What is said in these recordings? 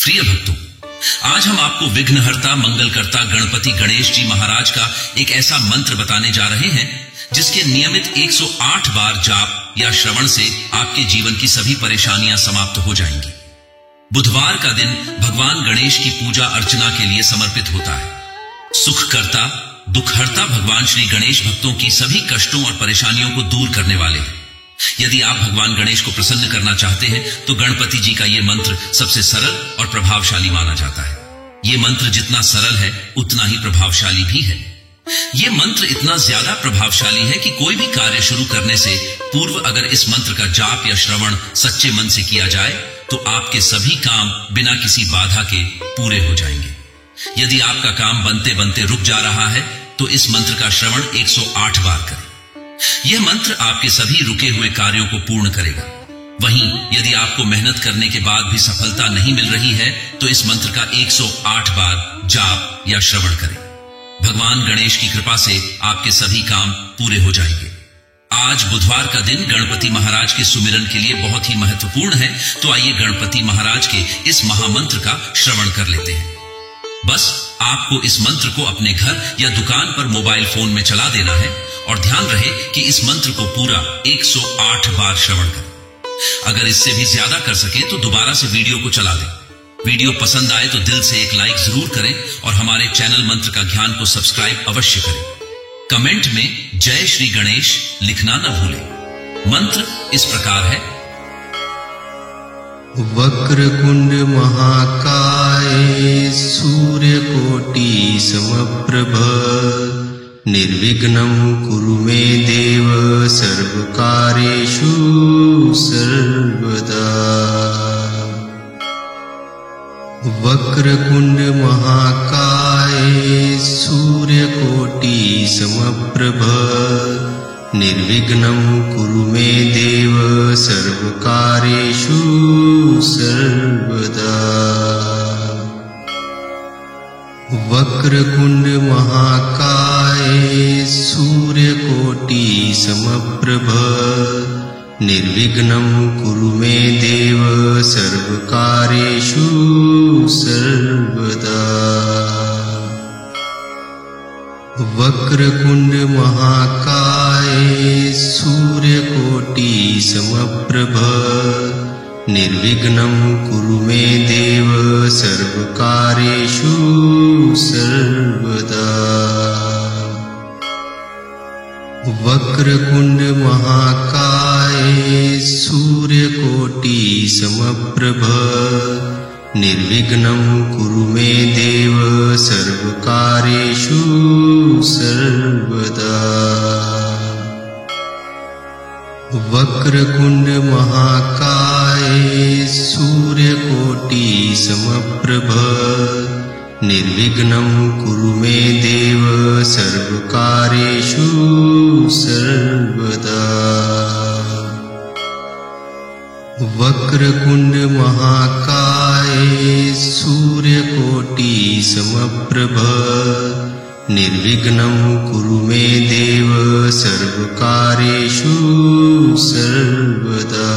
प्रिय भक्तों, आज हम आपको विघ्नहर्ता मंगलकर्ता गणपति गणेश जी महाराज का एक ऐसा मंत्र बताने जा रहे हैं जिसके नियमित 108 बार जाप या श्रवण से आपके जीवन की सभी परेशानियां समाप्त हो जाएंगी। बुधवार का दिन भगवान गणेश की पूजा अर्चना के लिए समर्पित होता है। सुखकर्ता दुखहर्ता भगवान श्री गणेश भक्तों की सभी कष्टों और परेशानियों को दूर करने वाले हैं। यदि आप भगवान गणेश को प्रसन्न करना चाहते हैं तो गणपति जी का यह मंत्र सबसे सरल और प्रभावशाली माना जाता है। यह मंत्र जितना सरल है उतना ही प्रभावशाली भी है। यह मंत्र इतना ज्यादा प्रभावशाली है कि कोई भी कार्य शुरू करने से पूर्व अगर इस मंत्र का जाप या श्रवण सच्चे मन से किया जाए तो आपके सभी काम बिना किसी बाधा के पूरे हो जाएंगे। यदि आपका काम बनते बनते रुक जा रहा है तो इस मंत्र का श्रवण 108 बार करें। यह मंत्र आपके सभी रुके हुए कार्यों को पूर्ण करेगा। वहीं यदि आपको मेहनत करने के बाद भी सफलता नहीं मिल रही है तो इस मंत्र का 108 बार जाप या श्रवण करें। भगवान गणेश की कृपा से आपके सभी काम पूरे हो जाएंगे। आज बुधवार का दिन गणपति महाराज के सुमिरन के लिए बहुत ही महत्वपूर्ण है, तो आइए गणपति महाराज के इस महामंत्र का श्रवण कर लेते हैं। बस आपको इस मंत्र को अपने घर या दुकान पर मोबाइल फोन में चला देना है और ध्यान रहे कि इस मंत्र को पूरा 108 बार श्रवण करें। अगर इससे भी ज्यादा कर सके तो दोबारा से वीडियो को चला दें। वीडियो पसंद आए तो दिल से एक लाइक जरूर करें और हमारे चैनल मंत्र का ज्ञान को सब्सक्राइब अवश्य करें। कमेंट में जय श्री गणेश लिखना न भूलें। मंत्र इस प्रकार है। वक्रकुंड महाकाय सूर्यकोटि समप्रभ निर्विघ्नं कुरु मे देव सर्वकार्येषु सर्वदा। वक्रकुंड महाकाय सूर्यकोटि समप्रभ निर्विघ्नं कुरु मे देव सर्वकार्येषु सर्वदा। वक्रकुंड महाकाय सूर्यकोटि समप्रभ निर्विघ्नं कुरु मे देव सर्वकार्येषु सर्वदा। वक्रकुंड महाकाय सूर्यकोटि समप्रभ निर्विघ्नं कुरु मे देव सर्वकार्येषु सर्वदा। वक्रकुंड महाकाय सूर्यकोटि समप्रभ निर्विघ्नं कुरु मे देव सर्वकार्येषु सर्वदा। वक्रकुंड महाकाय सूर्यकोटि समप्रभ निर्विघ्नं कुरु मे देव सर्वकार्येषु सर्वदा। वक्रकुंड महाकाय सूर्यकोटि समप्रभ निर्विघ्नं कुरु मे देव सर्वकार्येषु सर्वदा।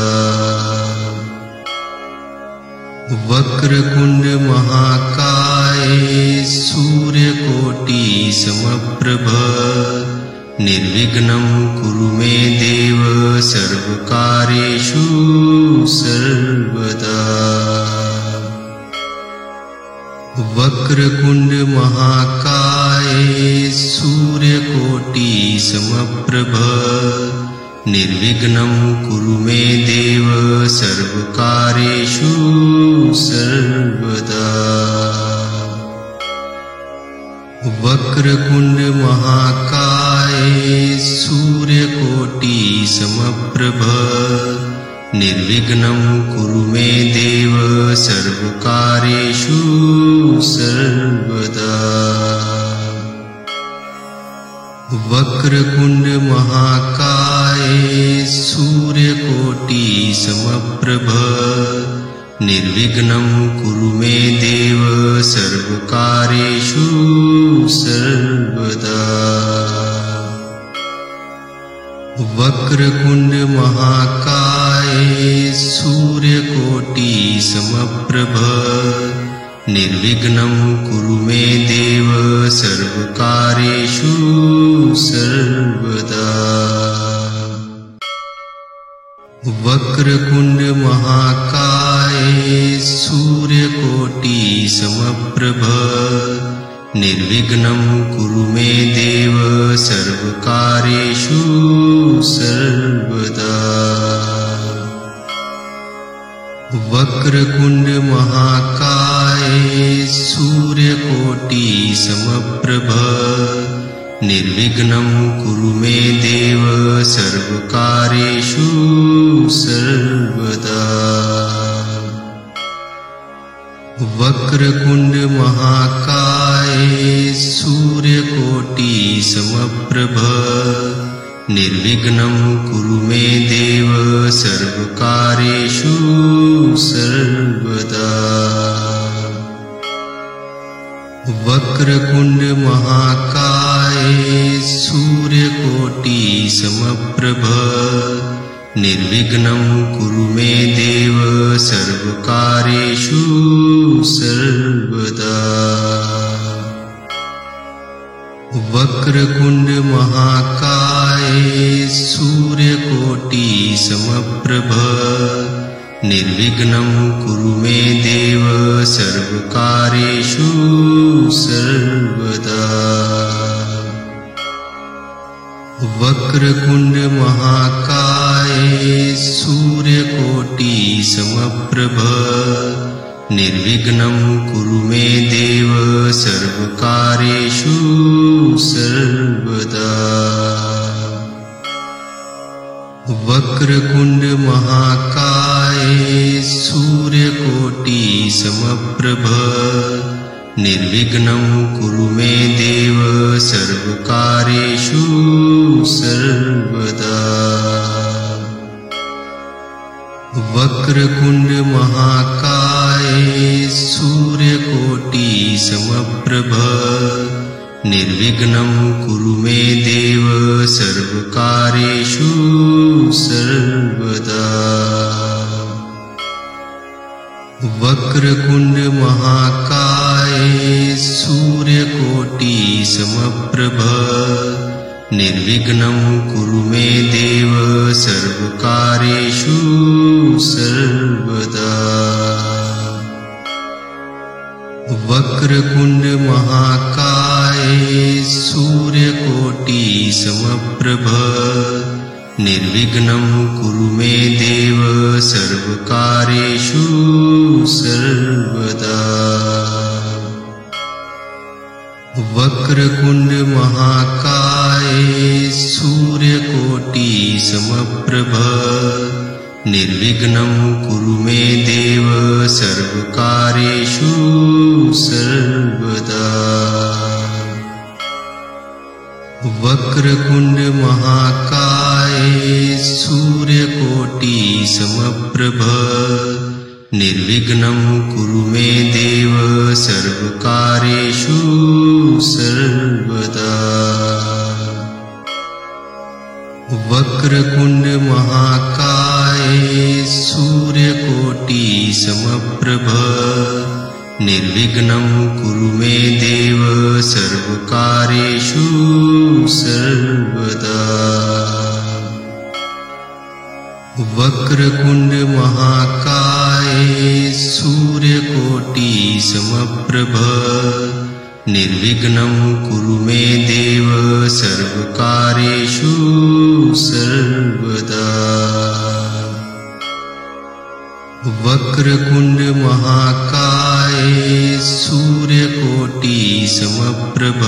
वक्रकुंड महाकाय सूर्यकोटि समप्रभ निर्विघ्नं कुरु मे देव सर्वकार्येषु सर्वदा। वक्रकुंड महाकाय सूर्यकोटि समप्रभ निर्विघ्नं कुरु मे देव सर्वकार्येषु सर्वदा। वक्रकुंड महाकाय सूर्यकोटि समप्रभ निर्विघ्नं कुरु मे देव सर्वकार्येषु सर्वदा। वक्रकुंड महाकाय सूर्यकोटि समप्रभ निर्विघ्नं कुरु मे देव सर्वकार्येषु सर्वदा। वक्रकुंड महाकाय सूर्यकोटि समप्रभ निर्विघ्नं कुरु मे देव सर्वकार्येषु सर्वदा। वक्रतुण्ड महाकाय सूर्यकोटि समप्रभ निर्विघ्नं कुरु मे देव सर्वकार्येषु सर्वदा। वक्रतुण्ड महाकाय सूर्यकोटि समप्रभ निर्विघ्नं कुरु मे देव सर्वकार्येषु सर्वदा। वक्रतुण्ड महाकाय सूर्यकोटि समप्रभ निर्विघ्नं कुरु मे देव सर्वकार्येषु सर्वदा। वक्रतुण्ड महाकाय सूर्यकोटि समप्रभ निर्विघ्नं कुरु मे देव सर्वकार्येषु सर्वदा। वक्रतुण्ड महाकाय सूर्यकोटि समप्रभ निर्विघ्नं कुरु मे देव सर्वकार्येषु सर्वदा। वक्रतुण्ड महाकाय सूर्यकोटि समप्रभ निर्विघ्नं कुरु मे देव सर्वकार्येषु सर्वदा। वक्रतुण्ड महाकाय सूर्यकोटि समप्रभ निर्विघ्नं कुरु मे देव सर्वकार्येषु सर्वदा। वक्रतुण्ड महाकाय सूर्यकोटि समप्रभ निर्विघ्नं कुरु मे देव सर्वकार्येषु सर्वदा। वक्रतुण्ड महाकाय सूर्यकोटि समप्रभ निर्विघ्नं कुरु मे देव सर्वकार्येषु सर्वदा। वक्रतुण्ड महाकाय सूर्यकोटि समप्रभ निर्विघ्नं कुरु मे देव सर्वकार्येषु सर्वदा। वक्रतुण्ड महाकाय सूर्यकोटि समप्रभ निर्विघ्नं कुरु मे देव सर्वकार्येषु सर्वदा। वक्रतुण्ड महाकाय सूर्यकोटि समप्रभ निर्विघ्नं कुरु मे देव सर्वकार्येषु सर्वदा। वक्रतुण्ड महाकाय सूर्यकोटि समप्रभ निर्विघ्नं कुरु मे देव सर्वकार्येषु सर्वदा। वक्रतुण्ड महाकाय सूर्यकोटि समप्रभ निर्विघ्नं कुरु मे देव सर्वकार्येषु सर्वदा। वक्रतुण्ड महाकाय सूर्यकोटि समप्रभ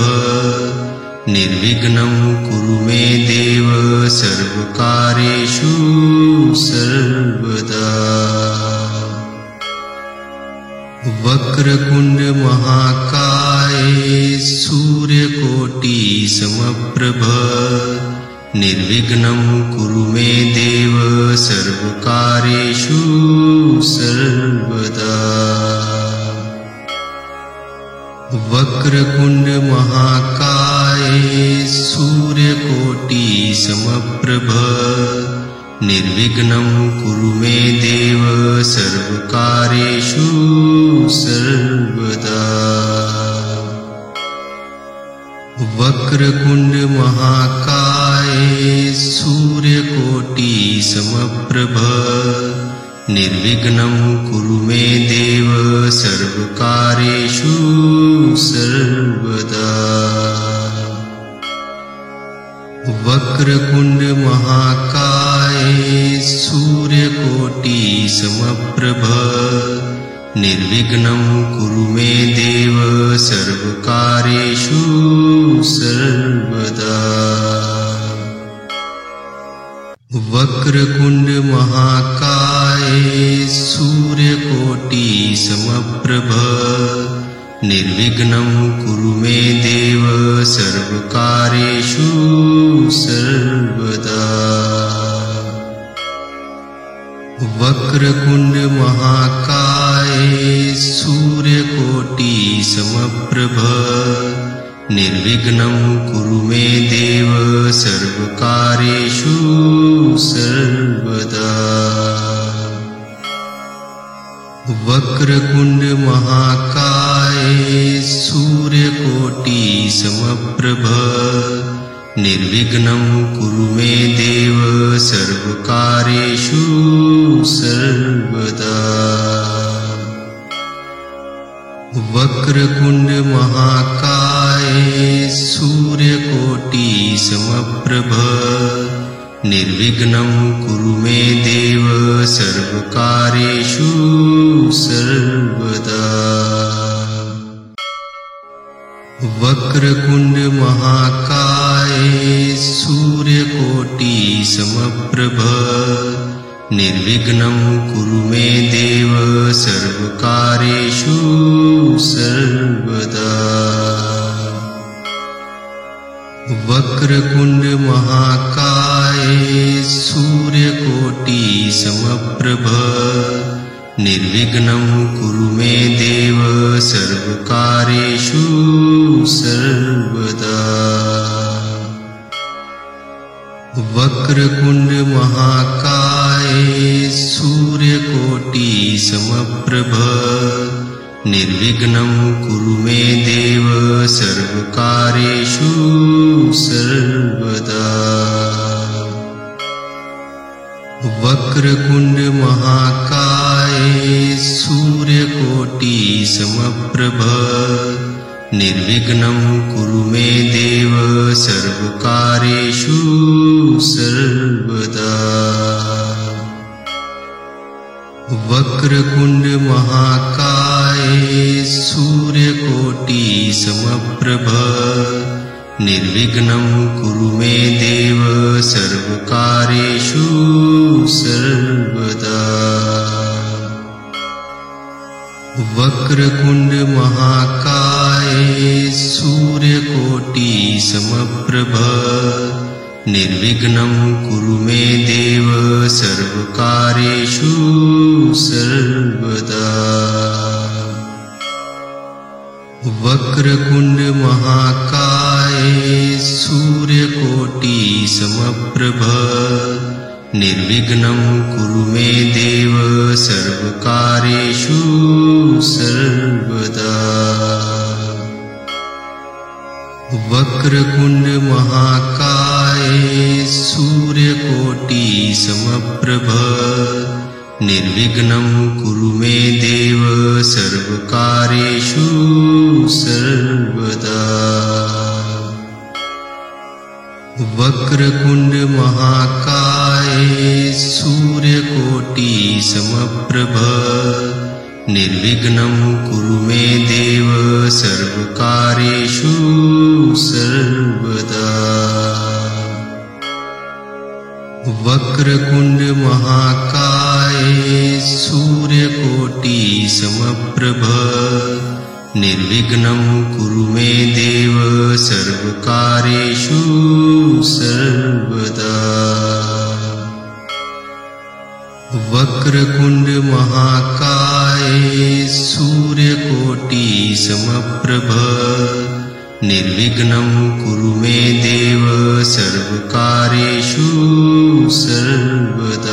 निर्विघ्नं कुरु मे देव सर्वकार्येषु सर्वदा। वक्रतुण्ड महाकाय सूर्यकोटि समप्रभ निर्विघ्नं कुरु मे देव सर्वकार्येषु सर्वदा। वक्रतुण्ड महाकाय सूर्यकोटि समप्रभ निर्विघ्नं कुरु मे देव सर्वकार्येषु सर्वदा। वक्रतुण्ड महाकाय सूर्यकोटि समप्रभ निर्विघ्नं कुरु मे देव सर्वकार्येषु सर्वदा। वक्रतुण्ड महाकाय सूर्यकोटि समप्रभ निर्विघ्नं कुरु मे देव सर्वकार्येषु सर्वदा। वक्रतुण्ड महाकाय सूर्यकोटि समप्रभ निर्विघ्नं कुरु मे देव सर्वकार्येषु सर्वदा। वक्रतुण्ड महाकाय सूर्यकोटि समप्रभ निर्विघ्नं कुरु मे देव सर्वकार्येषु सर्वदा। वक्रतुण्ड महाकाय सूर्यकोटि समप्रभ निर्विघ्नं कुरु मे देव सर्वकार्येषु सर्वदा। वक्रतुण्ड महाकाय सूर्यकोटि समप्रभ निर्विघ्नं कुरु मे देव सर्वकार्येषु सर्वदा। वक्रतुण्ड महाकाय सूर्यकोटि समप्रभ निर्विघ्नं कुरु मे देव सर्वकार्येषु सर्वदा। वक्रतुण्ड महाकाय सूर्यकोटि समप्रभ निर्विघ्नं कुरु मे देव सर्वकार्येषु सर्वदा। वक्रतुण्ड महाकाय सूर्यकोटि समप्रभ निर्विघ्नं कुरु मे देव सर्वकार्येषु सर्वदा। वक्रतुण्ड महाकाय सूर्यकोटि समप्रभ निर्विघ्नं कुरु मे देव सर्वकार्येषु सर्वदा। वक्रतुण्ड महाकाय सूर्यकोटि समप्रभ निर्विघ्नं कुरु मे देव सर्वकार्येषु सर्वदा। वक्रतुण्ड महाकाय सूर्यकोटि समप्रभ निर्विघ्नं कुरु मे देव सर्वकार्येषु सर्वदा। वक्रतुण्ड महाकाय सूर्यकोटि समप्रभ निर्विघ्नं कुरु मे देव सर्वकार्येषु सर्वदा। वक्रतुण्ड महाकाय सूर्यकोटि समप्रभ निर्विघ्नं कुरु मे देव सर्वकार्येषु सर्वदा। वक्रतुण्ड महाकाय सूर्यकोटि समप्रभ निर्विघ्नं कुरु मे देव सर्वकार्येषु सर्वदा। वक्रतुण्ड महाकाय सूर्यकोटि समप्रभ निर्विघ्नं कुरु मे देव सर्वकार्येषु सर्वदा। वक्रतुण्ड महाकाय सूर्यकोटि समप्रभ निर्विघ्नं कुरु मे देव सर्वकार्येषु सर्वदा।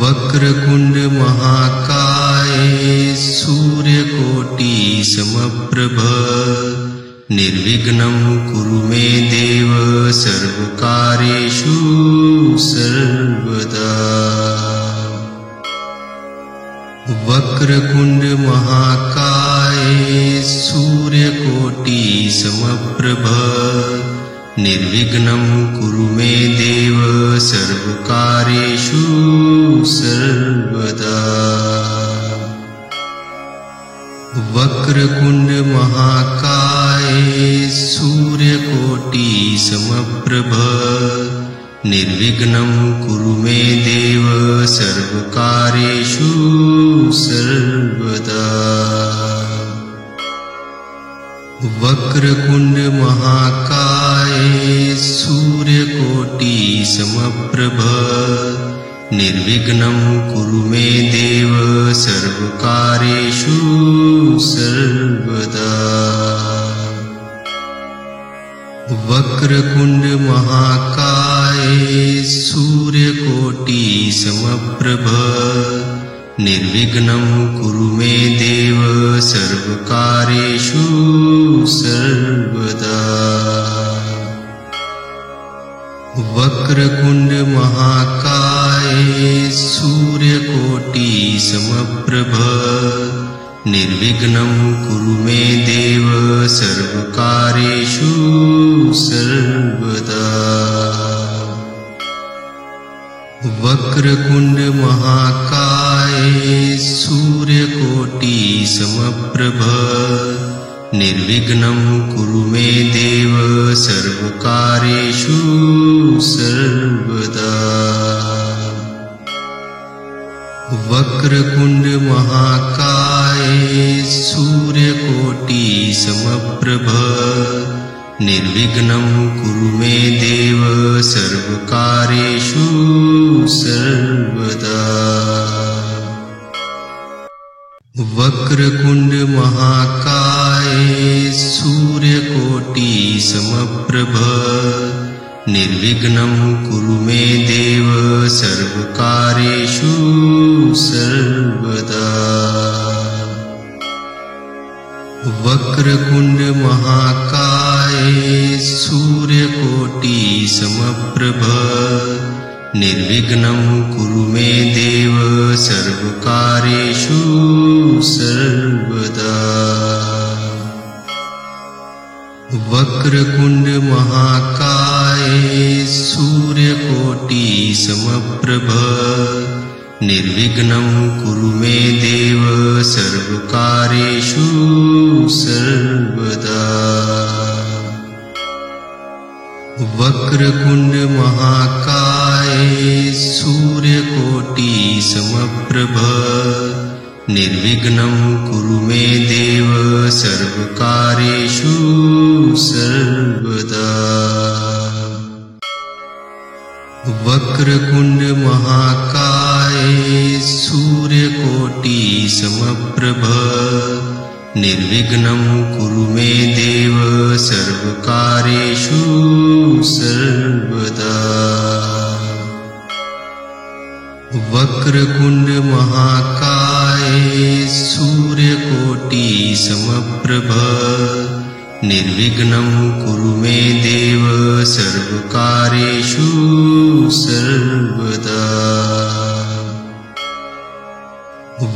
वक्रतुंड महाकाय सूर्यकोटि समप्रभ निर्विघ्नं कुरु मे देव सर्वकार्येषु सर्वदा। वक्रतुंड महाकाय सूर्यकोटि समप्रभ निर्विघ्नं कुरु मे देव सर्वकार्येषु सर्वदा। वक्रतुंड महाकाय सूर्यकोटि समप्रभ निर्विघ्नं कुरु मे देव सर्वकार्येषु सर्वदा। वक्रतुंड महाकाय सूर्यकोटि समप्रभ निर्विघ्नं कुरु मे देव सर्वकार्येषु सर्वदा। वक्रतुंड महाकाय सूर्यकोटि समप्रभ निर्विघ्नं कुरु मे देव सर्वकार्येषु सर्वदा। वक्रतुंड महाकाय सूर्यकोटि समप्रभ निर्विघ्नं कुरु मे देव सर्वकार्येषु सर्वदा। वक्रतुंड महाकाय सूर्यकोटि समप्रभ निर्विघ्नं कुरु मे देव सर्वकार्येषु सर्वदा। वक्रतुंड महाकाय सूर्यकोटि समप्रभ निर्विघ्नं कुरु मे देव सर्वकार्येषु सर्वदा। वक्रतुंड महाकाय सूर्यकोटि समप्रभ निर्विघ्नं कुरु मे देव सर्वकार्येषु सर्वदा। वक्रतुंड महाकाय सूर्यकोटि समप्रभ निर्विघ्नं कुरु मे देव सर्वकार्येषु सर्वदा। वक्रतुंड महाकाय सूर्यकोटि समप्रभ निर्विघ्नं कुरु मे देव सर्वकार्येषु सर्वदा। वक्रतुंड महाकाय सूर्यकोटि समप्रभ निर्विघ्नं कुरु मे देव सर्वकार्येषु सर्वदा। वक्रतुंड महाकाय सूर्यकोटि समप्रभ निर्विघ्नं कुरु मे देव सर्वकार्येषु सर्वदा। वक्रतुंड महाकाय सूर्यकोटि समप्रभ निर्विघ्नं कुरु मे देव सर्वकार्येषु सर्वदा।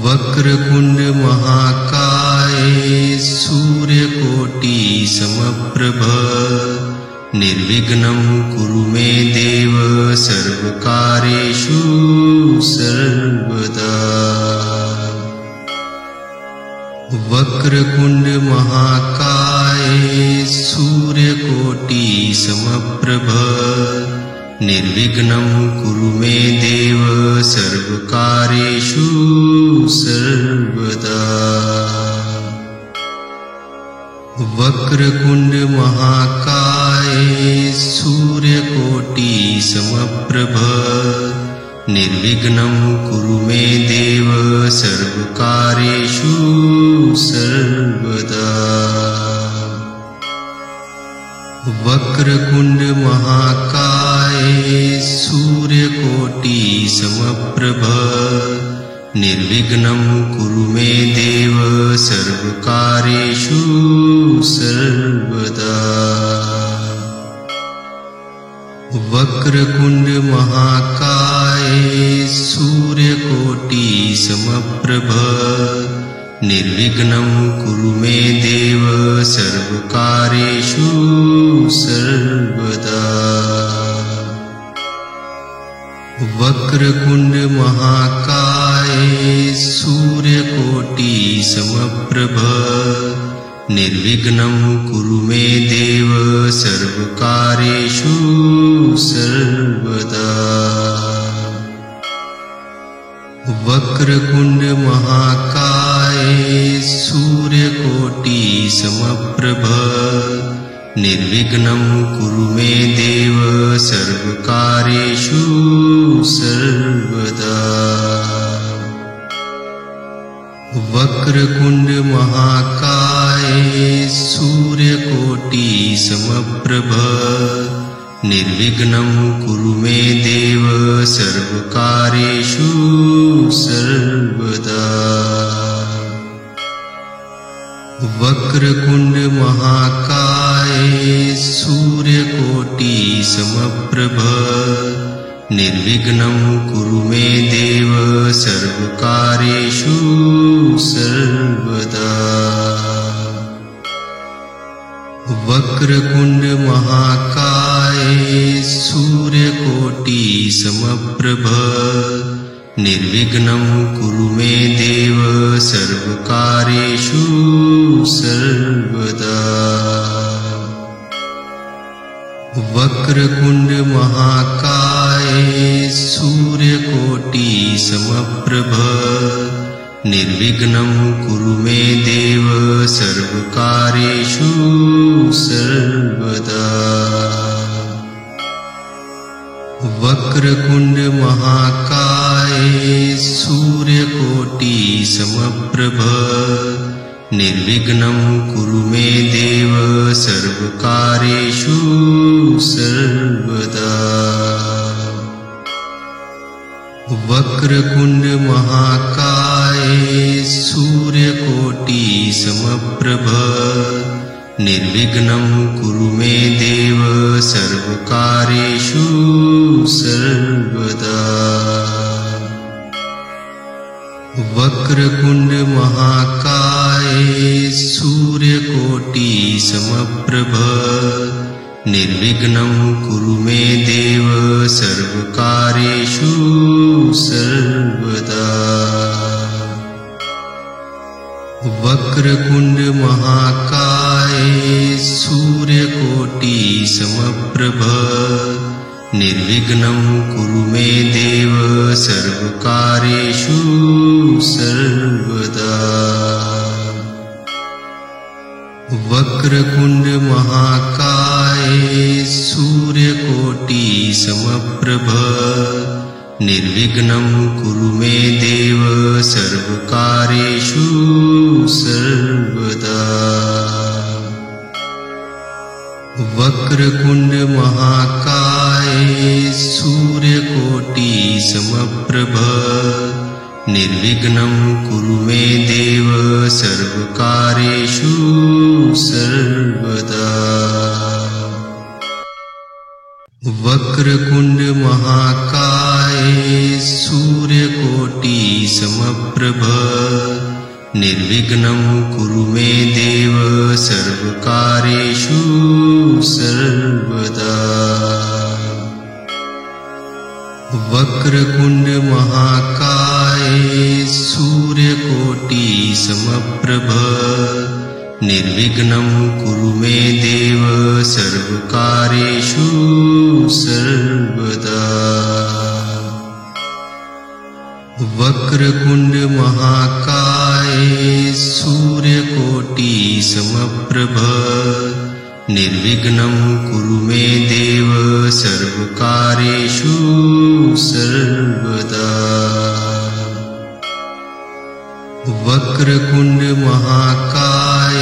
वक्रतुंड महाकाय सूर्यकोटि समप्रभ निर्विघ्नं कुरु मे देव सर्वकार्येषु सर्वदा। वक्रतुंड महाकाय सूर्यकोटि समप्रभ निर्विघ्नं कुरु मे देव सर्वकार्येषु सर्वदा। वक्रतुंड महाकाय सूर्यकोटि समप्रभ निर्विघ्नं कुरु मे देव सर्वकार्येषु सर्वदा। वक्रतुंड महाकाय सूर्यकोटि समप्रभ निर्विघ्नं कुरु मे देव सर्वकार्येषु सर्वदा। वक्रतुण्ड महाकाय सूर्यकोटि समप्रभ निर्विघ्नं कुरु मे देव सर्वकार्येषु सर्वदा। वक्रतुण्ड महाकाय सूर्यकोटि समप्रभ निर्विघ्नं कुरु मे देव सर्वकार्येषु सर्वदा। वक्रतुण्ड महाकाय सूर्यकोटि समप्रभ निर्विघ्नं कुरु मे देव सर्वकार्येषु सर्वदा। वक्रतुण्ड महाकाय सूर्यकोटि समप्रभ निर्विघ्नं कुरु मे देव सर्वकार्येषु सर्वदा। वक्रतुण्ड महाकाय सूर्यकोटि समप्रभ निर्विघ्नं कुरु मे देव सर्वकार्येषु सर्वदा। वक्रतुण्ड महाकाय सूर्यकोटि समप्रभ निर्विघ्नं कुरु मे देव सर्वकार्येषु सर्वदा। वक्रतुण्ड महाकाय सूर्यकोटि समप्रभ निर्विघ्नं कुरु मे देव सर्वकार्येषु सर्वदा। वक्रतुण्ड महाकाय सूर्यकोटि समप्रभ निर्विघ्नं कुरु मे देव सर्वकार्येषु सर्वदा। वक्रतुण्ड महाकाय सूर्यकोटि समप्रभ निर्विघ्नं कुरु मे देव सर्वकार्येषु सर्वदा। वक्रतुण्ड महाकाय सूर्यकोटि समप्रभ निर्विघ्नं कुरु मे देव सर्वकार्येषु सर्वदा। वक्रतुण्ड महाकाय सूर्यकोटि समप्रभ निर्विघ्नं कुरु मे देव सर्वकार्येषु सर्वदा। वक्रतुण्ड महाकाय सूर्यकोटि समप्रभ निर्विघ्नं कुरु मे देव सर्वकार्येषु सर्वदा। वक्रतुण्ड महाकाय सूर्यकोटि समप्रभ निर्विघ्नं कुरु मे देव सर्वकार्येषु सर्वदा। वक्रतुण्ड महाकाय सूर्यकोटि समप्रभ निर्विघ्नं कुरु मे देव सर्वकार्येषु सर्वदा। वक्रतुण्ड महाकाय सूर्यकोटि समप्रभ निर्विघ्नं कुरु मे देव सर्वकार्येषु सर्वदा। वक्रतुण्ड महाकाय सूर्यकोटि समप्रभ निर्विघ्नं कुरु मे देव सर्वकार्येषु सर्वदा। वक्रतुण्ड महाकाय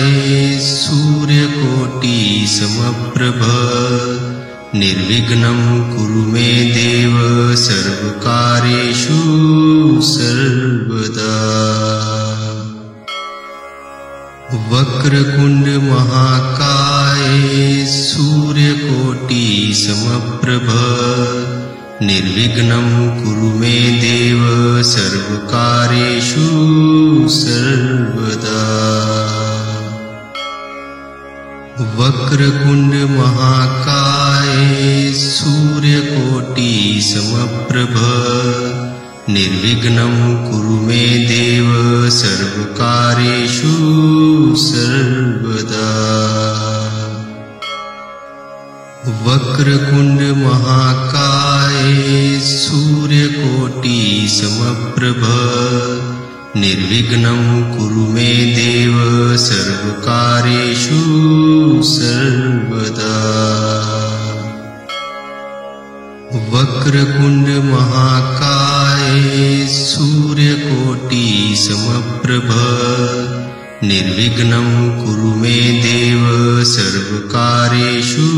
सूर्यकोटि समप्रभ निर्विघ्नं कुरु मे देव सर्वकार्येषु सर्वदा। वक्रतुण्ड महाकाय सूर्यकोटि समप्रभ निर्विघ्नं कुरु मे देव सर्वकार्येषु सर्वदा। वक्रतुण्ड महाकाय सूर्यकोटि समप्रभ निर्विघ्नं कुरु मे देव सर्वकार्येषु सर्वदा। वक्रतुण्ड महाकाय सूर्यकोटि समप्रभ निर्विघ्नं कुरु मे देव सर्वकार्येषु सर्वदा। वक्रतुण्ड महाकाय सूर्यकोटि समप्रभ निर्विघ्नं कुरु मे देव सर्वकार्येषु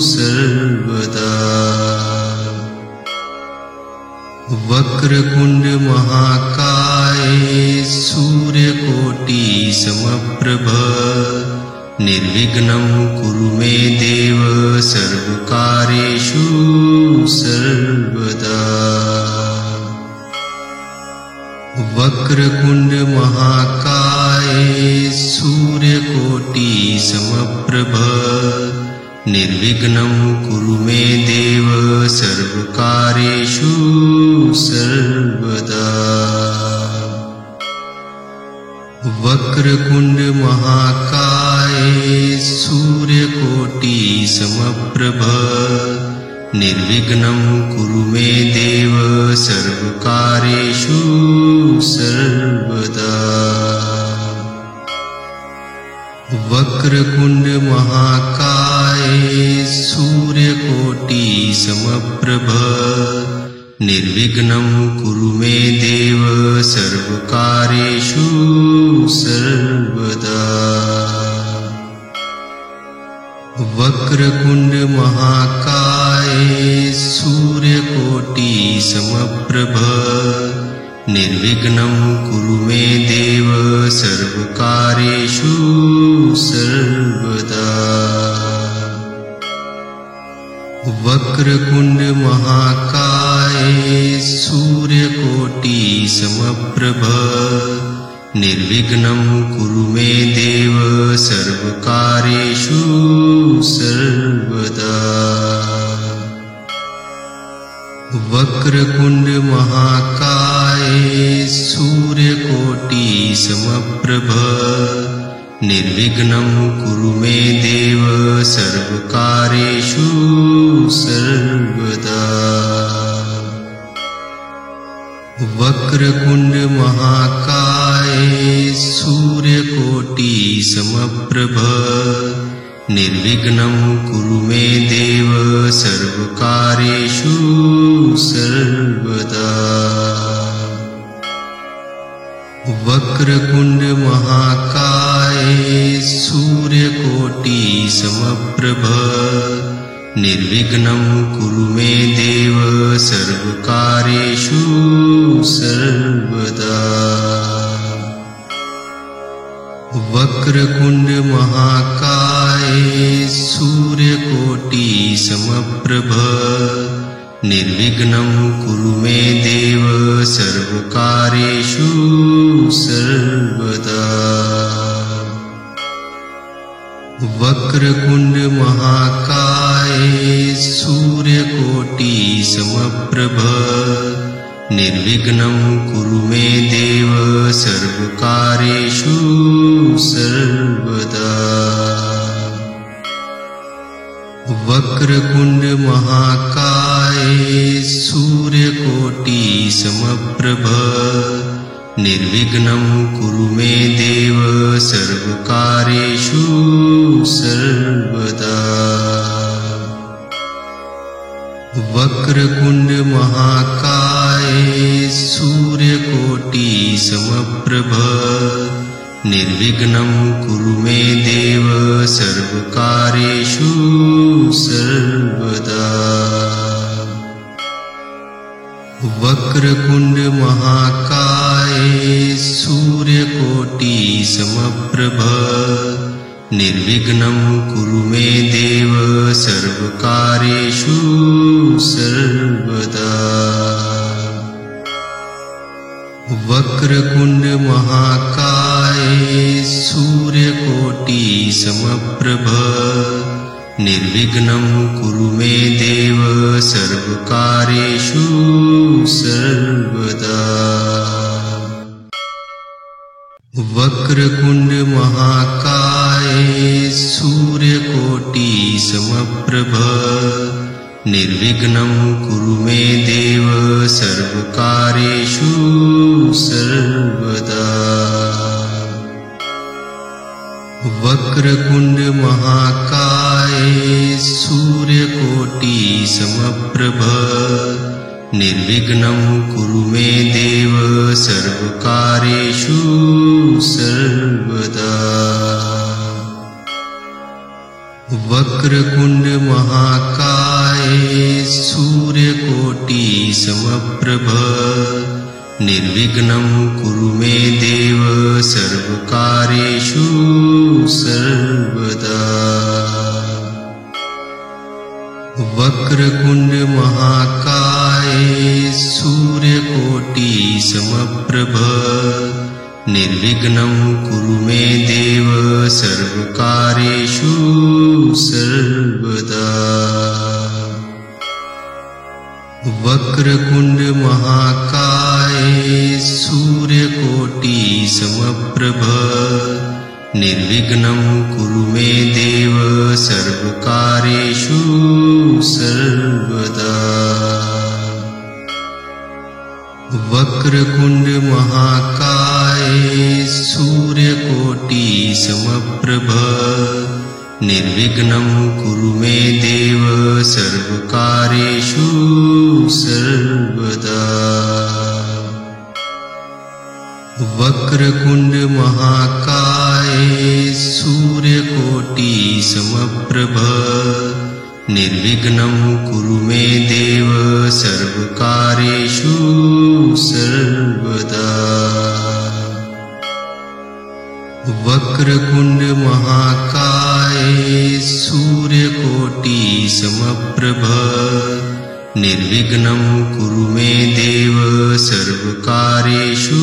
सर्वदा। वक्रतुण्ड महाकाय सूर्यकोटि समप्रभ निर्विघ्नं कुरु मे देव सर्वकार्येषु सर्वदा। वक्रतुण्ड महाकाय सूर्यकोटि समप्रभ निर्विघ्नं कुरु मे देव सर्वकार्येषु सर्वदा। वक्रतुण्ड महाकाय सूर्यकोटि समप्रभ निर्विघ्नं कुरु मे देव सर्वकार्येषु सर्वदा। वक्रतुण्ड महाकाय सूर्यकोटि समप्रभ निर्विघ्नं कुरु मे देव सर्वकार्येषु सर्वदा। वक्रतुण्ड महाकाय सूर्यकोटि समप्रभ निर्विघ्नं कुरु मे देव सर्वकार्येषु सर्वदा। वक्रतुण्ड महाकाय सूर्यकोटि समप्रभ निर्विघ्नं कुरु मे देव सर्वकार्येषु सर्वदा। वक्रतुण्ड महाकाय सूर्यकोटि समप्रभ निर्विघ्नं कुरु मे देव सर्वकार्येषु सर्वदा। वक्रतुण्ड महाकाय सूर्यकोटि समप्रभ निर्विघ्नं कुरु मे देव सर्वकार्येषु सर्वदा। वक्रतुण्ड महाकाय सूर्यकोटि समप्रभ निर्विघ्नं कुरु मे देव सर्वकार्येषु सर्वदा। वक्रतुण्ड महाकाय सूर्यकोटि समप्रभ निर्विघ्नं कुरु मे देव सर्वकार्येषु सर्वदा। वक्रतुण्ड महाकाय सूर्यकोटि समप्रभ निर्विघ्नं कुरु मे देव सर्वकार्येषु सर्वदा। वक्रतुण्ड महाकाय सूर्यकोटि समप्रभ निर्विघ्नं कुरु मे देव सर्वकार्येषु सर्वदा। वक्रतुण्ड महाकाय सूर्यकोटि समप्रभ निर्विघ्नं कुरु मे देव सर्वकार्येषु सर्वदा। वक्रतुंड महाकाय सूर्यकोटि समप्रभ निर्विघ्नं कुरु मे देव सर्वकार्येषु सर्वदा। वक्रतुंड महाकाय सूर्यकोटि समप्रभ निर्विघ्नं कुरु मे देव सर्वकार्येषु सर्वदा। वक्रतुंड महाकाय सूर्यकोटि समप्रभ निर्विघ्नं कुरु मे देव सर्वकार्येषु सर्वदा। वक्रतुंड महाकाय सूर्यकोटि समप्रभ निर्विघ्नं कुरु मे देव सर्वकार्येषु सर्वदा। वक्रतुंड महाकाय सूर्यकोटि समप्रभ निर्विघ्नं कुरु मे देव सर्वकार्येषु सर्वदा। वक्रतुंड महाकाय सूर्यकोटि समप्रभ निर्विघ्नं कुरु मे देव सर्वकार्येषु सर्वदा। वक्रतुंड महाकाय सूर्यकोटि समप्रभ निर्विघ्नं कुरु मे देव सर्वकार्येषु सर्वदा। वक्रतुंड महाकाय सूर्यकोटि समप्रभ निर्विघ्नं कुरु मे देव सर्वकार्येषु सर्वदा। वक्रतुंड महाकाय सूर्यकोटि समप्रभ निर्विघ्नं कुरु मे देव सर्वकार्येषु सर्वदा। वक्रतुंड महाकाय सूर्यकोटि समप्रभ निर्विघ्नं कुरु मे देव सर्वकार्येषु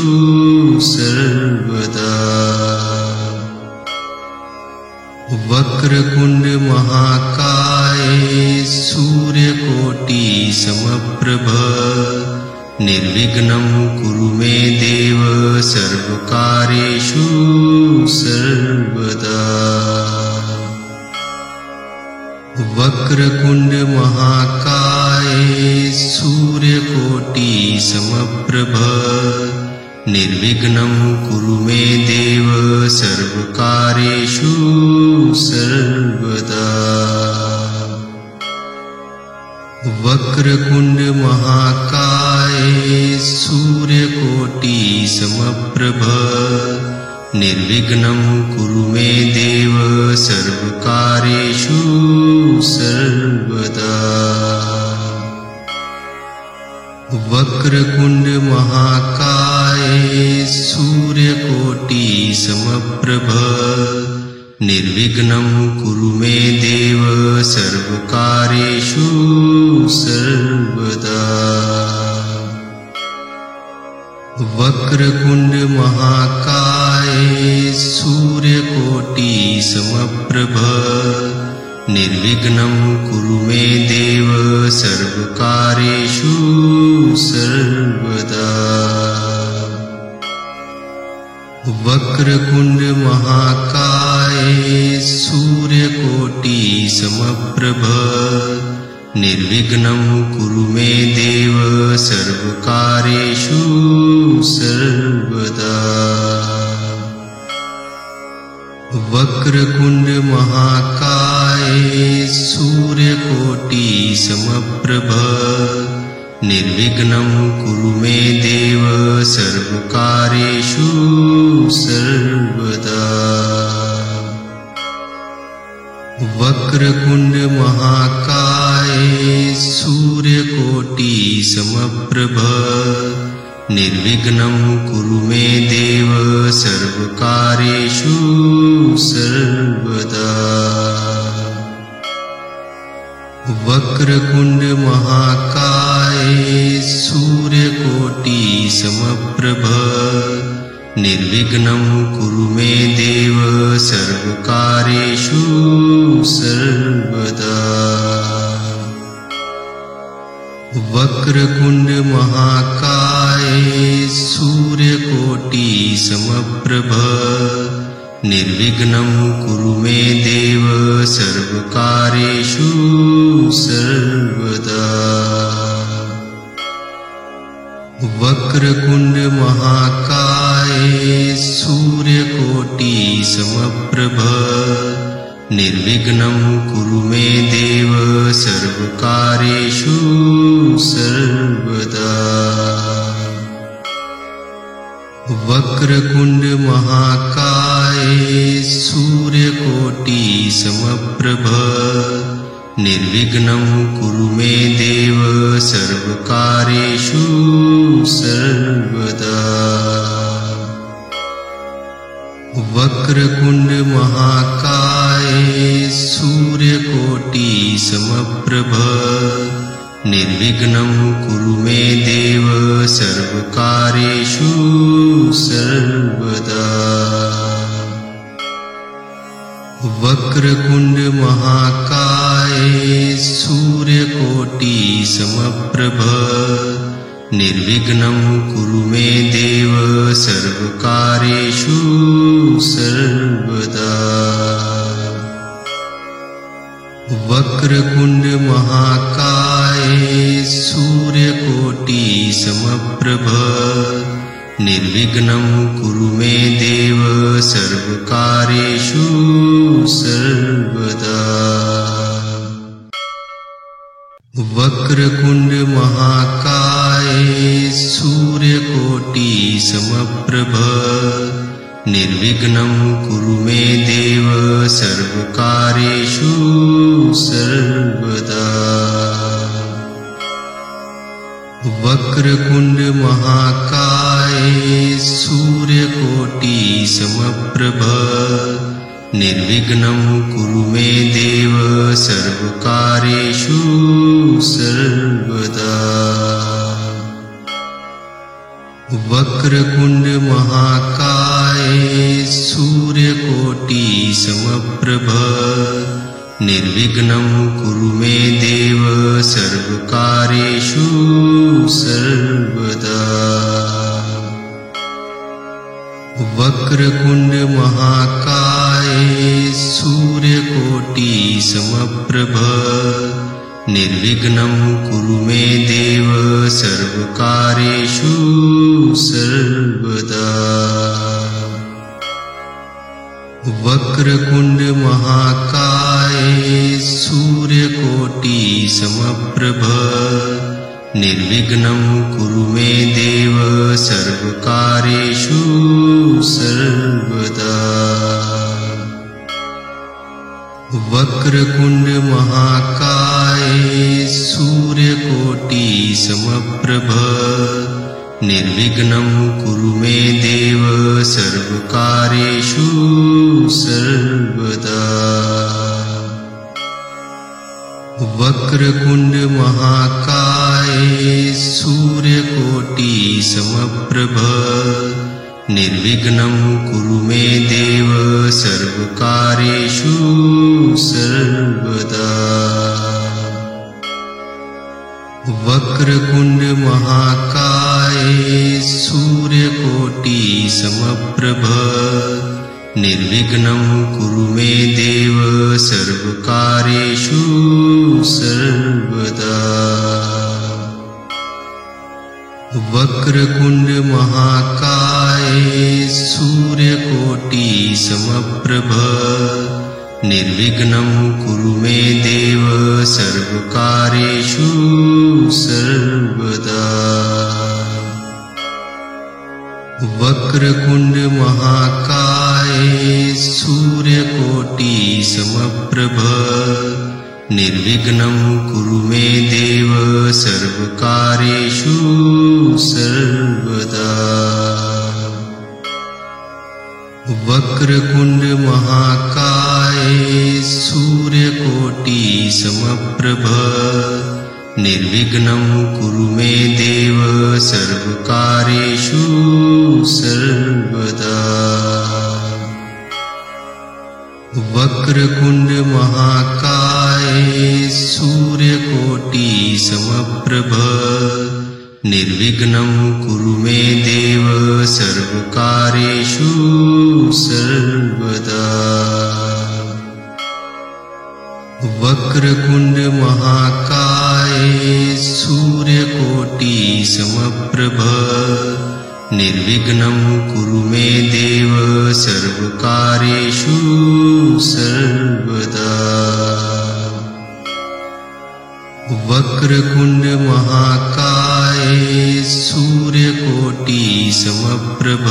सर्वदा। वक्रतुंड महाकाय सूर्यकोटि समप्रभ निर्विघ्नं कुरु मे देव सर्वकार्येषु सर्वदा। वक्रतुंड महाकाय सूर्यकोटि समप्रभ निर्विघ्नं कुरु मे देव सर्वकार्येषु सर्वदा। वक्रतुंड महाकाय सूर्यकोटि समप्रभ निर्विघ्नं कुरु मे देव सर्वकार्येषु सर्वदा। वक्रतुंड महाकाय सूर्यकोटि समप्रभ निर्विघ्नं कुरु मे देव सर्वकार्येषु सर्वदा। वक्रतुंड महाकाय सूर्यकोटि समप्रभ निर्विघ्नं कुरु मे देव सर्वकार्येषु सर्वदा। वक्रतुंड महाकाय सूर्यकोटि समप्रभ निर्विघ्नं कुरु मे देव सर्वकार्येषु सर्वदा। वक्रतुंड महाकाय सूर्यकोटि समप्रभ निर्विघ्नं कुरु मे देव सर्वकार्येषु सर्वदा। वक्रतुंड महाकाय सूर्यकोटि समप्रभ निर्विघ्नं कुरु मे देव सर्वकार्येषु सर्वदा। वक्रतुंड महाकाय सूर्यकोटि समप्रभ निर्विघ्नं कुरु मे देव सर्वकार्येषु सर्वदा। वक्रतुंड महाकाय सूर्यकोटि समप्रभ निर्विघ्नं कुरु मे देव सर्वकार्येषु सर्वदा। वक्रतुंड महाकाय सूर्यकोटि समप्रभ निर्विघ्नं कुरु मे देव सर्वकार्येषु सर्वदा। वक्रतुंड महाकाय सूर्यकोटि समप्रभ निर्विघ्नं कुरु मे देव सर्वकार्येषु सर्वदा। वक्रतुंड महाकाय सूर्यकोटि समप्रभ निर्विघ्नं कुरु मे देव सर्वकार्येषु सर्वदा। वक्रतुंड महाकाय सूर्यकोटि समप्रभ निर्विघ्नं कुरु मे देव सर्वकार्येषु सर्वदा। वक्रतुंड महाकाय सूर्यकोटि समप्रभ निर्विघ्नं कुरु मे देव सर्वकार्येषु सर्वदा। वक्रतुंड महाकाय सूर्यकोटि समप्रभ निर्विघ्नं कुरु मे देव सर्वकार्येषु सर्वदा। वक्रतुंड महाकाय सूर्यकोटि समप्रभ निर्विघ्नं कुरु मे देव सर्वकार्येषु सर्वदा। वक्रतुंड महाकाय सूर्यकोटि समप्रभ निर्विघ्नं कुरु मे देव सर्वकार्येषु सर्वदा। वक्रतुंड महाकाय सूर्यकोटि समप्रभ निर्विघ्नं कुरु मे देव सर्वकार्येषु सर्वदा। वक्रतुंड महाकाय सूर्यकोटि समप्रभ निर्विघ्नं कुरु मे देव सर्वकार्येषु सर्वदा। वक्रतुंड महाकाय सूर्यकोटि समप्रभ निर्विघ्नं कुरु मे देव सर्वकार्येषु सर्वदा। वक्रतुंड महाकाय सूर्यकोटि समप्रभ निर्विघ्नं कुरु मे देव सर्वकार्येषु सर्वदा। वक्रतुंड महाकाय सूर्यकोटि समप्रभ निर्विघ्नं कुरु मे देव सर्वकार्येषु सर्वदा। वक्रतुंड महाकाय सूर्यकोटि समप्रभ निर्विघ्नं कुरु मे देव सर्वकार्येषु सर्वदा। वक्रतुंड महाकाय सूर्यकोटि समप्रभ निर्विघ्नं कुरु मे देव सर्वकार्येषु सर्वदा। वक्रतुण्ड महाकाय सूर्यकोटि समप्रभ निर्विघ्नं कुरु मे देव सर्वकार्येषु सर्वदा। वक्रतुण्ड महाकाय सूर्यकोटि समप्रभ निर्विघ्नं कुरु मे देव सर्वकार्येषु सर्वदा। वक्रतुण्ड महाकाय सूर्यकोटि समप्रभ निर्विघ्नं कुरु मे देव सर्वकार्येषु सर्वदा। वक्रतुण्ड महाकाय सूर्यकोटि समप्रभ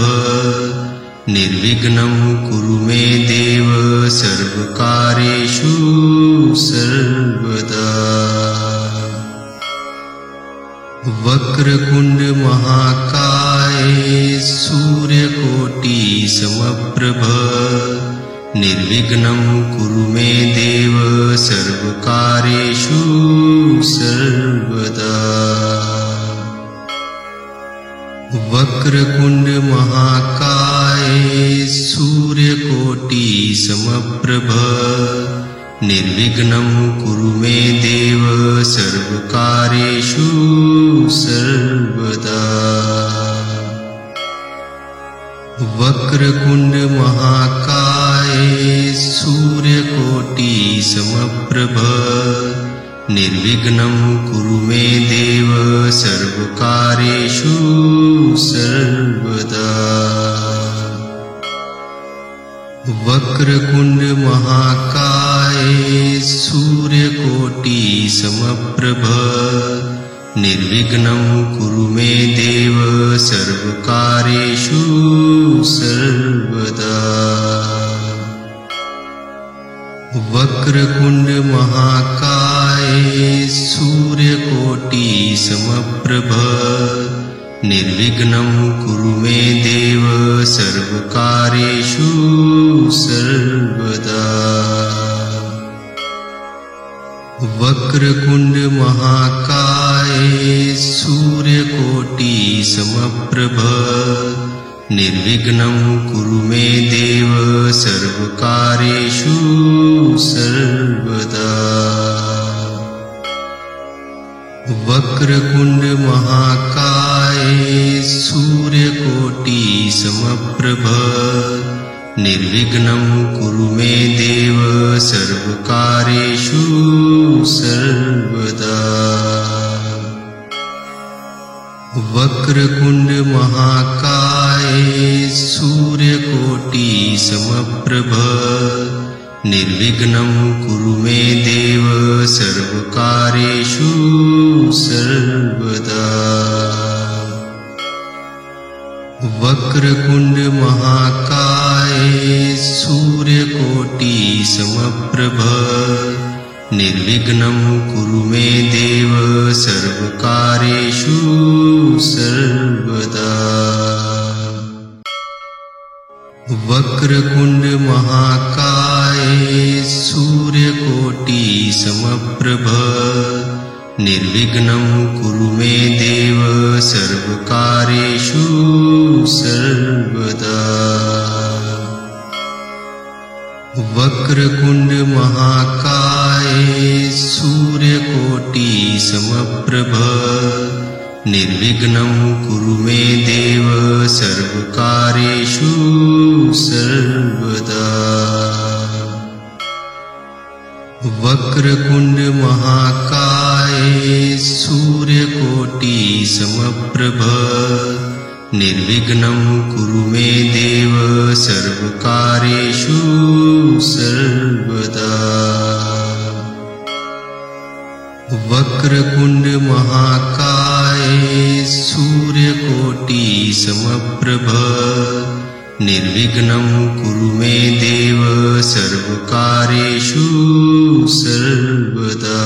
निर्विघ्नं कुरु मे देव सर्वकार्येषु सर्वदा। वक्रतुण्ड महाकाय सूर्यकोटि समप्रभ निर्विघ्नं कुरु मे देव सर्वकार्येषु सर्वदा। वक्रतुण्ड महाकाय सूर्यकोटि समप्रभ निर्विघ्नं कुरु मे देव सर्वकार्येषु सर्वदा। वक्रतुण्ड महाकाय सूर्यकोटि समप्रभ निर्विघ्नं कुरु मे देव सर्वकार्येषु सर्वदा। वक्रतुण्ड महाकाय सूर्यकोटि समप्रभ निर्विघ्नं कुरु मे देव सर्वकार्येषु सर्वदा। वक्रतुण्ड महाकाय सूर्यकोटि समप्रभ निर्विघ्नं कुरु मे देव सर्वकार्येषु सर्वदा। वक्रतुण्ड महाकाय सूर्यकोटि समप्रभ निर्विघ्नं कुरु मे देव सर्वकार्येषु सर्वदा। वक्रतुण्ड महाकाय सूर्यकोटि समप्रभ निर्विघ्नं कुरु मे देव सर्वकार्येषु सर्वदा। वक्रतुण्ड महाकाय सूर्यकोटि समप्रभ निर्विघ्नं कुरु मे देव सर्वकार्येषु सर्वदा। वक्रतुण्ड महाकाय सूर्यकोटि समप्रभ निर्विघ्नं कुरु मे देव सर्वकार्येषु सर्वदा। वक्रतुण्ड महाकाय सूर्यकोटि समप्रभ निर्विघ्नं कुरु मे देव सर्वकार्येषु सर्वदा। वक्रतुण्ड महाकाय सूर्यकोटि समप्रभ निर्विघ्नं कुरु मे देव सर्वकार्येषु सर्वदा। वक्रतुण्ड महाकाय सूर्यकोटि समप्रभ निर्विघ्नं कुरु मे देव सर्वकार्येषु सर्वदा। वक्रतुण्ड महाकाय सूर्यकोटि समप्रभ निर्विघ्नं कुरु मे देव सर्वकार्येषु सर्वदा।